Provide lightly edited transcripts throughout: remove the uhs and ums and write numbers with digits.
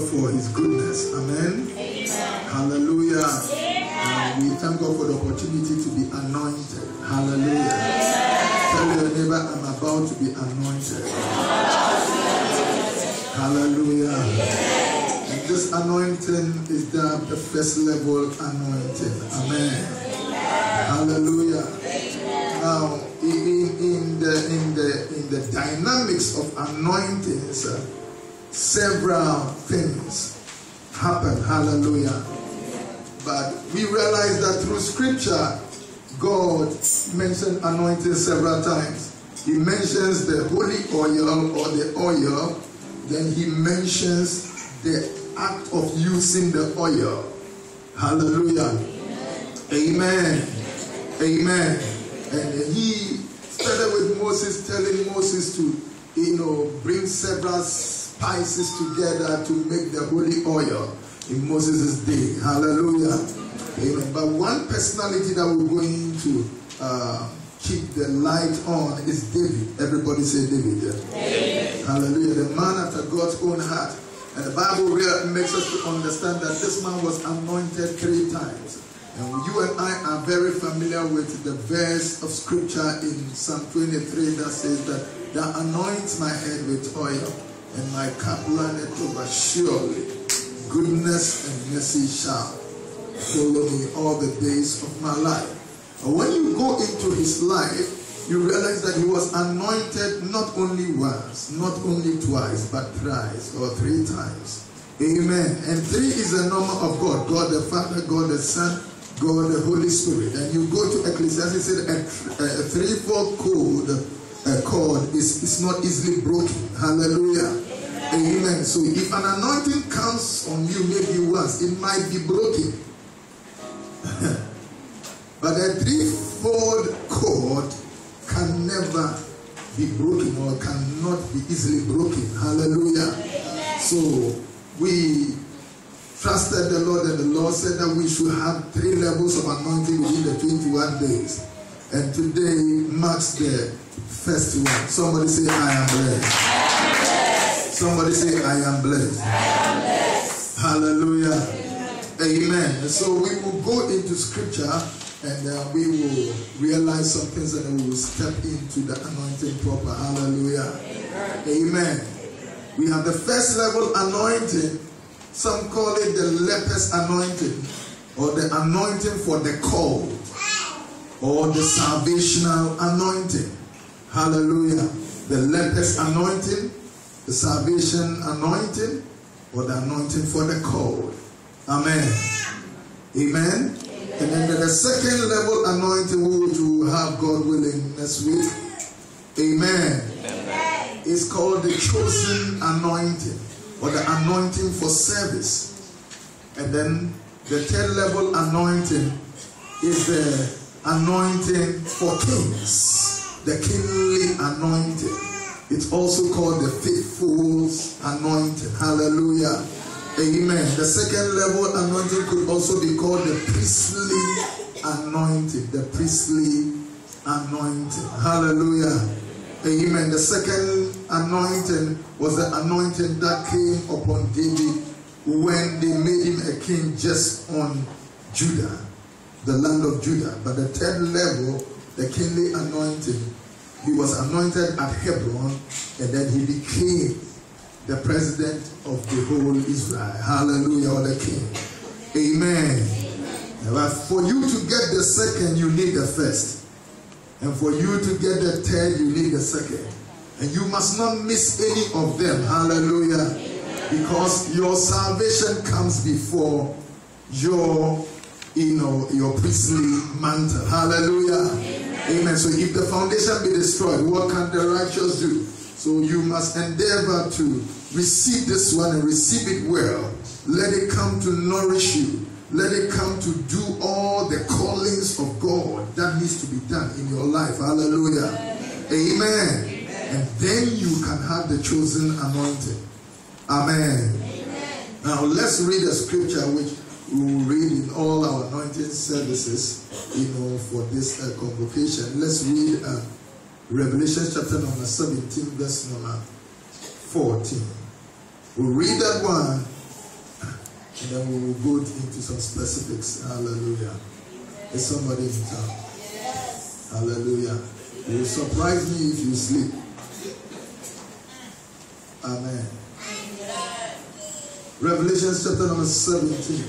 God for his goodness. Amen. Amen. Hallelujah. We thank God for the opportunity to be anointed. Hallelujah. Tell your neighbor, I'm about to be anointed. Hallelujah. And this anointing is the first level anointing. Amen. Hallelujah. Now, in the dynamics of anointings, several things happen. Hallelujah. But we realize that through scripture, God mentioned anointing several times. He mentions the holy oil or the oil, then he mentions the act of using the oil. Hallelujah. Amen. Amen. And he started with Moses, telling Moses to, bring several spices together to make the holy oil in Moses' day. Hallelujah. Amen. But one personality that we're going to keep the light on is David. Everybody say David. David. Hallelujah. The man after God's own heart. And the Bible makes us to understand that this man was anointed 3 times. And you and I are very familiar with the verse of scripture in Psalm 23 that says that thou anoints my head with oil and my cup runneth over. Surely goodness and mercy shall follow me all the days of my life. And when you go into his life, you realize that he was anointed not only once, not only twice, but thrice or 3 times. Amen. And 3 is the number of God. God the Father, God the Son, God the Holy Spirit. And you go to Ecclesiastes, it said a 3/4 cord is not easily broken. Hallelujah. Amen. So if an anointing comes on you maybe once, it might be broken. But a 3/4 cord can never be broken or cannot be easily broken. Hallelujah. So we trusted the Lord, and the Lord said that we should have 3 levels of anointing within the 21 days. And today marks the first one. Somebody say, I am blessed. Somebody say, I am blessed. Hallelujah. Amen. And so we will go into scripture and we will realize some things and we will step into the anointing proper. Hallelujah. Amen. We have the first level anointing. Some call it the leper's anointing or the anointing for the called or the salvational anointing. Hallelujah. The leper's anointing, the salvation anointing, or the anointing for the called. Amen. Amen. And then the second level anointing which we will have, God willing, next week. Amen. It's called the chosen anointing or the anointing for service. And then the third level anointing is the anointing for kings. The kingly anointing. It's also called the faithful anointing. Hallelujah. Amen. The second level anointing could also be called the priestly anointing. The priestly anointing. Hallelujah. Amen. The second anointing was the anointing that came upon David when they made him a king just on Judah, the land of Judah. But the third level, the kingly anointing, he was anointed at Hebron, and then he became the president of the whole Israel. Hallelujah, or the king. Amen. But for you to get the second, you need the first. And for you to get the third, you need the second. And you must not miss any of them. Hallelujah. Because your salvation comes before your priestly mantle. Hallelujah. Amen. So if the foundation be destroyed, what can the righteous do? So you must endeavor to receive this one and receive it well. Let it come to nourish you. Let it come to do all the callings of God that needs to be done in your life. Hallelujah. Amen. And then you can have the chosen anointing. Amen. Now let's read a scripture which we will read in all our anointing services, for this convocation. Let's read Revelation chapter number 17, verse number 14. We'll read that one, And then we will go into some specifics. Hallelujah. Is somebody in town? Yes. Hallelujah. You will surprise me if you sleep. Amen. Revelation chapter number 17.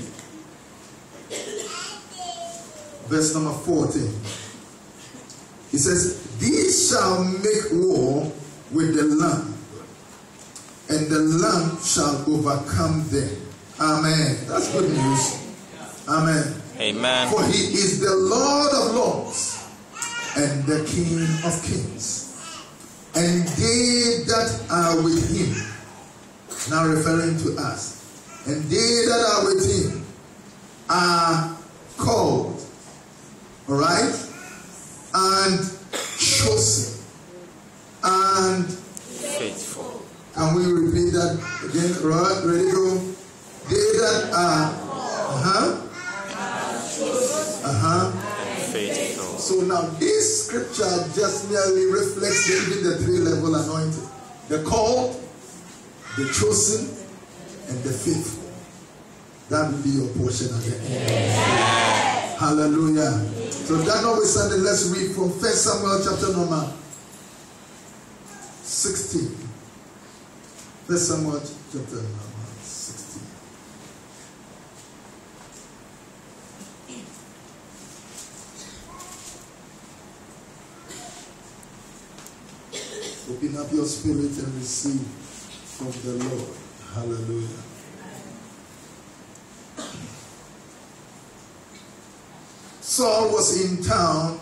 Verse number 14. It says, these shall make war with the Lamb, and the Lamb shall overcome them. Amen. That's good news. Amen. Amen. For he is the Lord of lords and the King of kings. And they that are with him, now referring to us, and they that are with him are called, all right, and chosen, and faithful. Can we repeat that again? Right, ready, go. They that are, faithful. So now this scripture just merely reflects even the three-level anointing: the called, the chosen, and the faithful. That will be your portion at the end. Yes. Hallelujah. So that notwithstanding, let's read from 1 Samuel chapter number 16. 1 Samuel chapter number 16. Open up your spirit and receive from the Lord. Hallelujah. Saul was in town,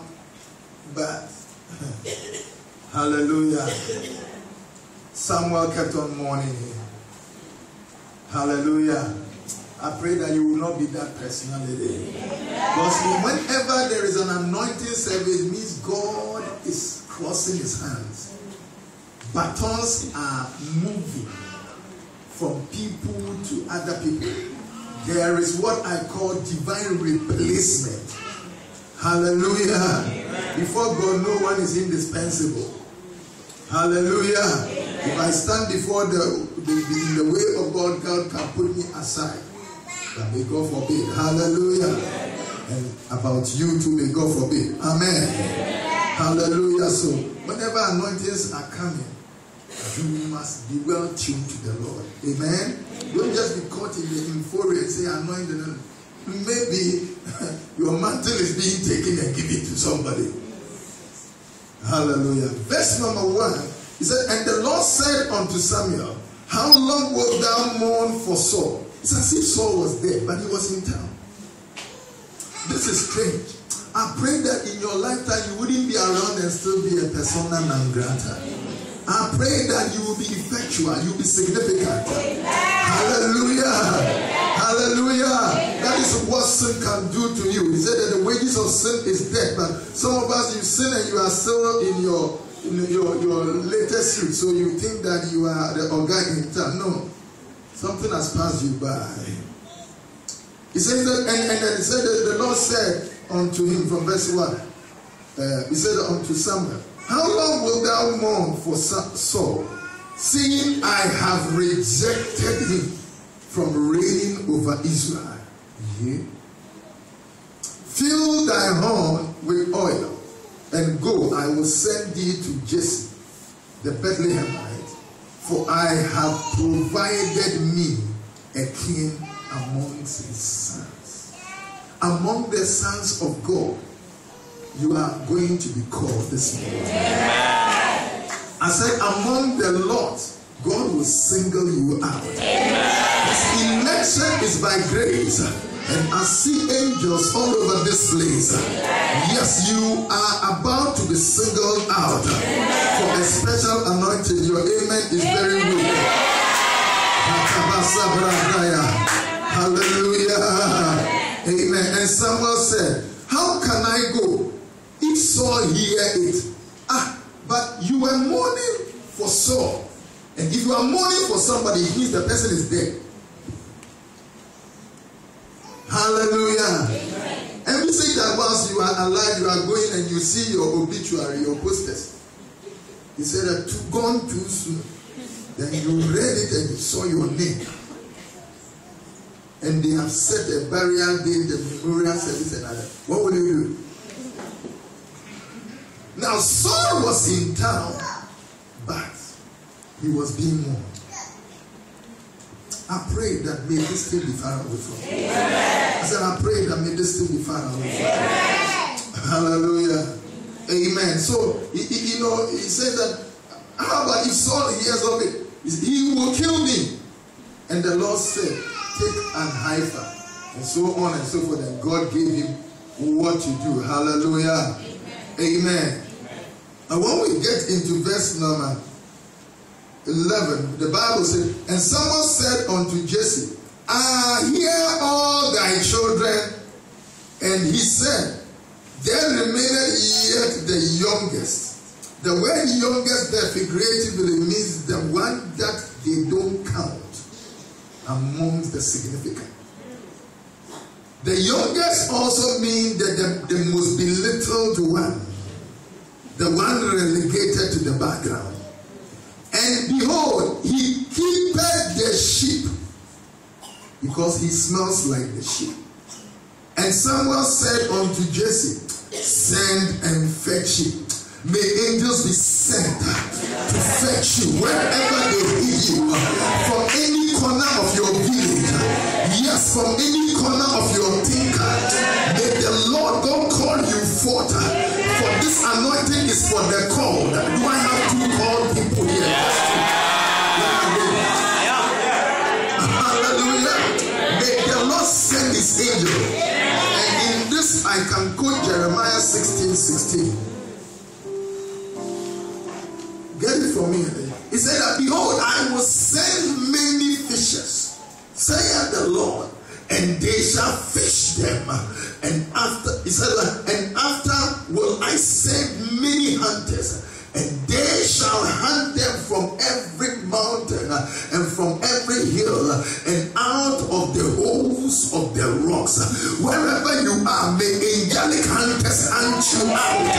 but hallelujah, Samuel kept on mourning him. Hallelujah. I pray that you will not be that personality. Because whenever there is an anointing service, it means God is crossing his hands. Batons are moving from people to other people. There is what I call divine replacement. Hallelujah. Amen. Before God, no one is indispensable. Hallelujah. Amen. If I stand before in the way of God, God can put me aside. But may God forbid. Hallelujah. Amen. And about you too, may God forbid. Amen. Amen. Hallelujah. So, whenever anointings are coming, you must be well tuned to the Lord. Amen. Don't just be caught in the euphoria and say anointed. Maybe your mantle is being taken and given to somebody. Hallelujah. Verse number 1. He said, and the Lord said unto Samuel, how long wilt thou mourn for Saul? It's as if Saul was dead, but he was in town. This is strange. I pray that in your lifetime you wouldn't be around and still be a persona non grata. I pray that you will be effectual, you will be significant. Amen. Hallelujah. Amen. Hallelujah. Amen. That is what sin can do to you. He said that the wages of sin is death, but some of us, you sin and you are still in your latest suit, so you think that you are the organ in town. No. Something has passed you by. He says that, and then he said that the Lord said unto him from verse 1, he said unto Samuel, how long wilt thou mourn for Saul, seeing I have rejected him from reigning over Israel? Yeah. Fill thy horn with oil, and go, I will send thee to Jesse the Bethlehemite, for I have provided me a king amongst his sons. Among the sons of God, you are going to be called this morning. I said, among the Lord, God will single you out. His election is by grace, and I see angels all over this place. Yes, you are about to be singled out for a special anointing. Your amen is very weak. Hallelujah. Amen. And Samuel said, how can I go if Saul hear it? But you were mourning for Saul. And if you are mourning for somebody, it means the person is dead. Hallelujah. Amen. And we say that whilst you are alive, you are going and you see your obituary, your posters. He said that gone too soon. Then you read it and you saw your name. and they have set a burial date, the memorial service and other, what will you do? Now Saul was in town, but he was being mourned. I pray that may this thing be far away from you. I said, I pray that may this thing be far away from you. Hallelujah. Amen. So, he says that, how about if Saul hears of it? He will kill me. And the Lord said, take an heifer, and so on and so forth. And God gave him what to do. Hallelujah. Amen. And when we get into verse number 11, the Bible says, and someone said unto Jesse, hear all thy children. And he said, there remaineth yet the youngest. The word youngest there figuratively means the one that they don't count amongst the significant. The youngest also means that the most belittled one, the one relegated to the background. And behold, he keepeth the sheep, because he smells like the sheep. And someone said unto Jesse, send and fetch him. May angels be sent to fetch you wherever they need you, from any corner of your village, yes, from any corner of your thinker. May the Lord God call you forth, for this anointing is for the called. Do I have two called people here? Hallelujah. May the Lord send his angel. And in this I can quote Jeremiah 16:16. Get it from me. He said that, behold, I will send many fishers, saith the Lord, and they shall fish them. And after, he said, and after will I send many hunters, and they shall hunt them from every mountain and from every hill and out of the holes of the rocks. Wherever you are, may angelic hunters hunt you out.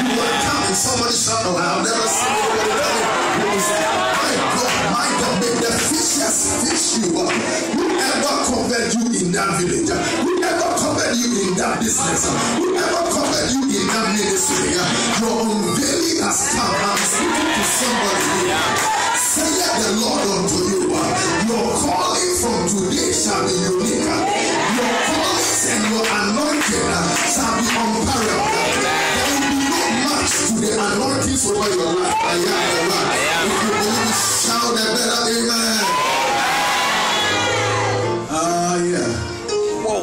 You are coming. Somebody shout, oh, I'll never see anybody coming. My God, may the fishers fish you up. Whoever covered you in that village, whoever covered you in that business, whoever covered you in that ministry, your unveiling has come. I'm speaking to somebody here. Say the Lord unto you, your calling from today shall be unique. Your callings and your anointing shall be unparalleled. There will be no match to the anointings over your life. I am the one. If you believe, shout a better amen.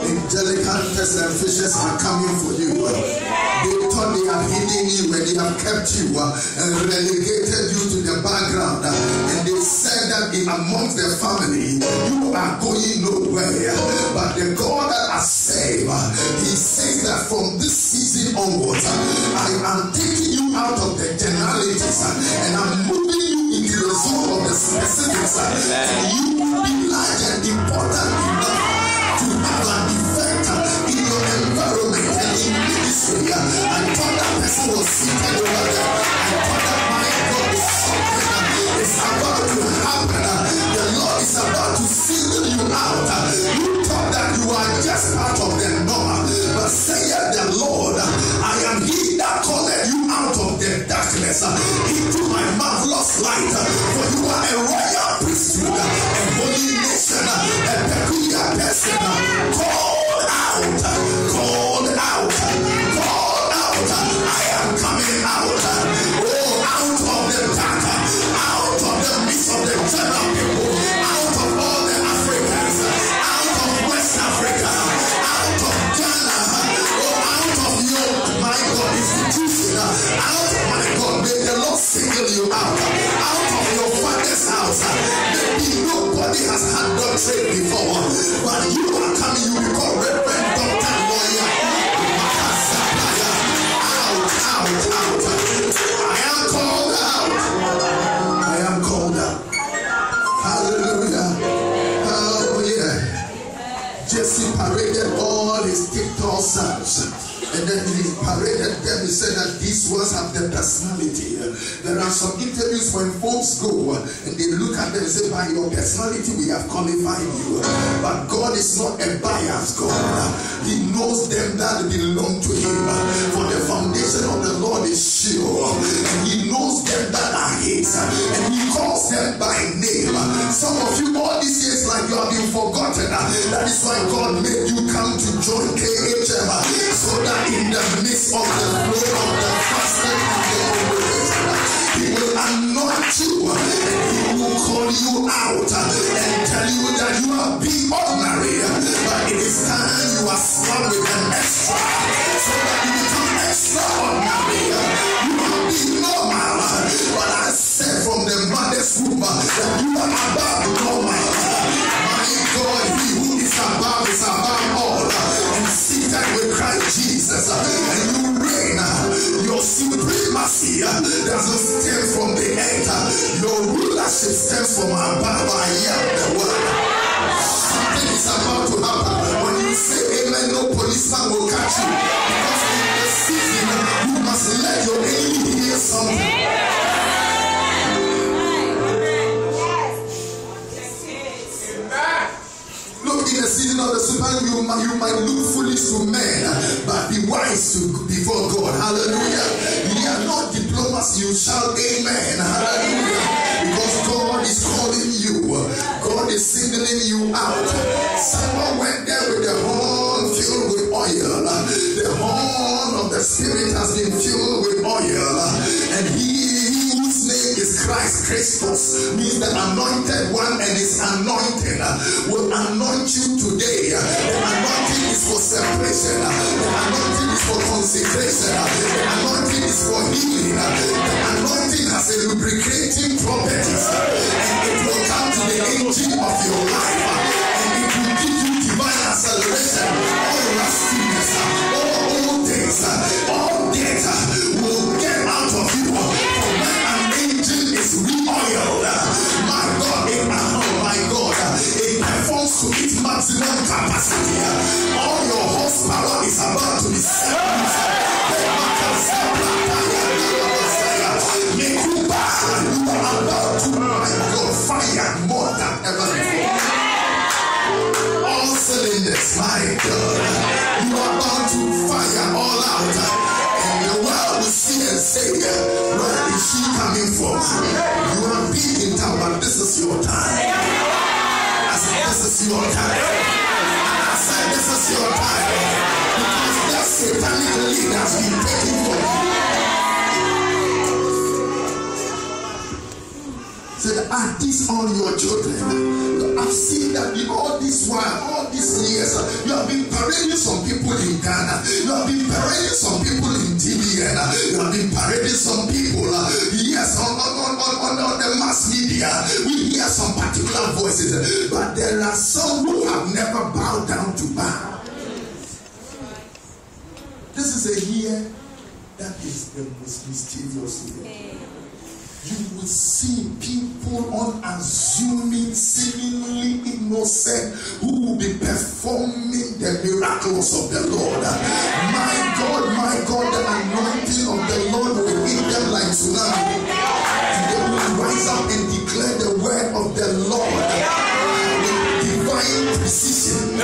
Angelic hunters and fishers are coming for you. They thought they have hidden you and they have kept you and relegated you to the background. And they said that in amongst their family, you are going nowhere. But the God that has saved, he says that from this season onwards, I am taking you out of the generalities and I'm moving you into the zone of the specifics. And you will be large and important enough to have an effect in your environment and in ministry. I thought that person was seated over there. I thought that my God is something is about to happen. The Lord is about to single you out. You thought that you are just part of the norm, but say the Lord, I am he that called you out of the darkness into my marvelous light. For you are a royal priesthood, a holy nation, a peculiar person. Called out, called out, called out. I am coming out. Oh, out of the dark, out of the midst of the general people, out of all the Africans, out of West Africa, out of Ghana, oh, out of your, my God, institution, out of my God, may the Lord single you out of your father's house. Maybe nobody has had doctrine before, but you are coming, you become reverend, doctor, lawyer. Out. I am called out. I am called out. Hallelujah. Oh yeah. Jesse paraded all his TikTok sons. And And then he paraded them. He said that these ones have the personality. There are some interviews when folks go and they look at them and say, by your personality we have qualified you. But God is not a biased God. He knows them that belong to him. For the foundation of the Lord is sure. And he knows them that are his. And he calls them by name. Some of you all these years like you have been forgotten. That is why God made you come to join KHM. So that in the midst of the flow of the fasting and the congregation, he will anoint you and he will call you out and tell you that you are being ordinary, but it is time you are slapped with an extra, so that you become extraordinary. You are being normal, but I said from the mother's womb that you are above normal. My God, he who is above all, and seated with Christ Jesus, and you reign. Your supremacy doesn't stem from the earth. Your rulership stems from above. I am the word. Something is about to happen. When you say amen, no policeman will catch you. Because in the season, you must let your enemy hear something. Look, in the season of the super, you might look foolish to men, but be wise before God. Hallelujah. You are not diplomas, you shout amen. Hallelujah. Because God is calling you. God is singling you out. Someone went there with the horn filled with oil. The horn of the Spirit has been filled with oil. And he whose name is Christ, Christos, means the anointed one, and his anointing will anoint you today. The anointing is for separation. The anointing is for consecration. The anointing is for healing. The anointing has a lubricating properties. And it will come to the engine of your life. And it will give you divine acceleration. All rustiness, all old things, all debt will get out of you. For when an engine is re-oiled, my God, it performs to its maximum capacity. All your horsepower is about to be set. You are about to, my God, fire more than ever before. All cylinders, my God, you are about to fire all out. And the world will see and say, where is she coming from? You are big in town, but this is your time. I said, this is your time. I said, this is your time. Because that satanic lead has been taken from you. Said, are these all your children? I've seen that all this while, all these years, you have been parading some people in Ghana. You have been parading some people in TVN. You have been parading some people, yes, on the mass media. We hear some particular voices, but there are some who have never bowed down to bow. This is a year that is the most mysterious year. You will see people unassuming, seemingly innocent, who will be performing the miracles of the Lord. My God, the anointing of the Lord will hit them like tsunami. And they will rise up and declare the word of the Lord with divine precision.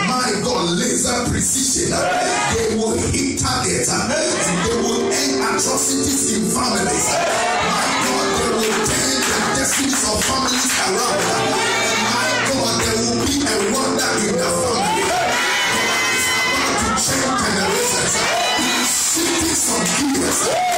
My God, laser precision. They will hit targets and they will end atrocities in families. Turn the destinies of families around. And my God, there will be a wonder in the family. God is about to change generations. He is shifting some gears.